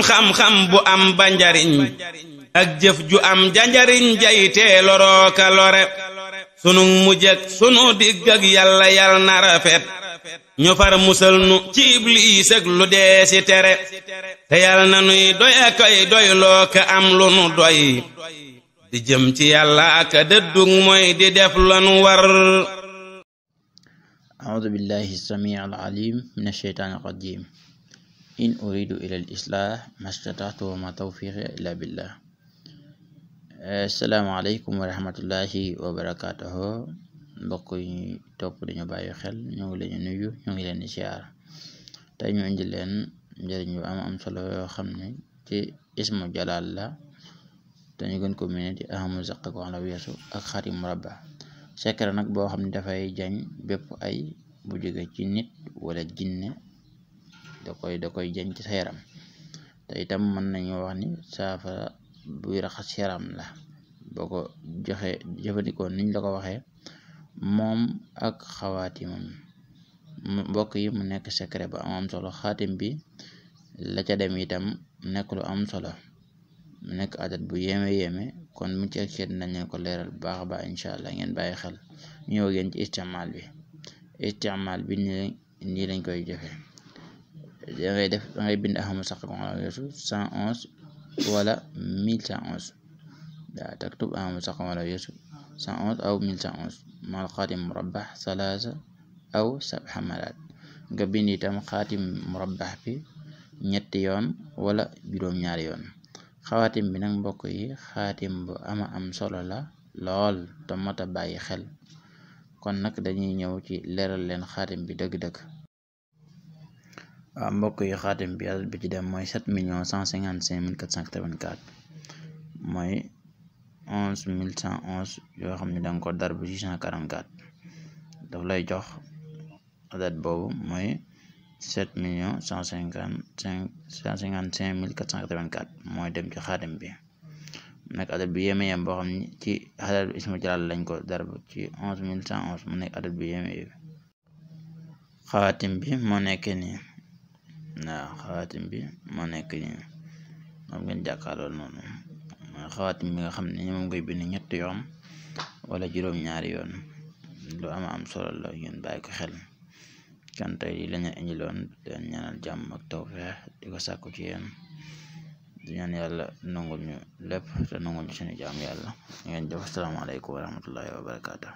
xam-xam bu am ba njariñ ak jëf ju am janjariñ jaytee lorooka lore sunu mujj ak sunu digg ak yàlla yal na rafet ñu far musal nu ci ibliis ak lu dee si tere te yal na nuy doy akoy doy loo ka am lu nu doy di jëm ci yàlla ak dëddug mooy di def lanu war. أعوذ بالله السميع العليم من الشيطان الرجيم إن أريد إلى الإصلاح ما استطعت وما توفيقي إلا بالله. السلام عليكم ورحمة الله وبركاته. mbokk yi topp dañu bàyyi xel ñu ngi leen nuyu ñu ngi leen di siyaar tey ñu indi leen njëriñ yu am solo yoo xam ne ci ismu jalaal la te ñu gën ko mën di ahamu zaq ko la weesu ak khatim murabba secret nag boo xam ne dafay jañ bépp ay bu jóge ci nit wala jinne da koy jañ ci sa yaram te itam mën nañu wax ni saafara buy raxas yaram la boo ko joxe jëfandikoo niñ la ko waxee moom ak xawaatimam mbokk yi mu nekk secret ba am solo. xaatim bi la ca dem itam nekk lu am solo mu nekk adat bu yéeme kon mu ci ak seet nañ leen ko leeral baax a baax incha allah ngeen bàyyi xel ñëw ngeen ci istimaal bi nii lañ koy jëfe dangay bind ahamu saq ko la weesu 111 wala 1111 daa taktub ahamu saq ko la weesu 111 aw 1111 mal khatim murabbah salasa aw sab'a marat nga bind itam khatim murabbah bi ñetti yoon wala juróom-ñaari yoon. xawaatim bi nag mbokk yi xaatim bu am solo la lool te mata bàyyi xel kon nag dañuy ñëw ci leeral leen xaatim bi dëgg-dëgg. waaw mbokk yi xaatim bi adat bi ci dem mooy 7,155,484 mooy 11,111 yoo xam ne danga ko dar bu 644 daf lay jox adat boobu mooy 7,155,484 mooy dem ci xaatim bi mu nekk adat bu yéeme boo xam ne ci adat bu ismu jalaal lañ ko dar bu ci 11,111 mu nekk adat bu yéeme xawaatim bi moo nekk nii xawaatim bi moo nekk nii moom ngeen jàkkaarloo noonu xawaatim bi nga xam ne moom ngay bind ñetti yoon wala juróom-ñaari yoon lu am solo la ngeen bàyyi ko xel. kan tey li lañu indiloon leen ñaanal jàmm ak tawfeex di ko sàkku ci yéen di ñaan yàlla nangul ñu lépp te nangul ñu suñu jaam yàlla ngeen jëf. asalaamaaleykum wa rahmatullahi wa barakaatu.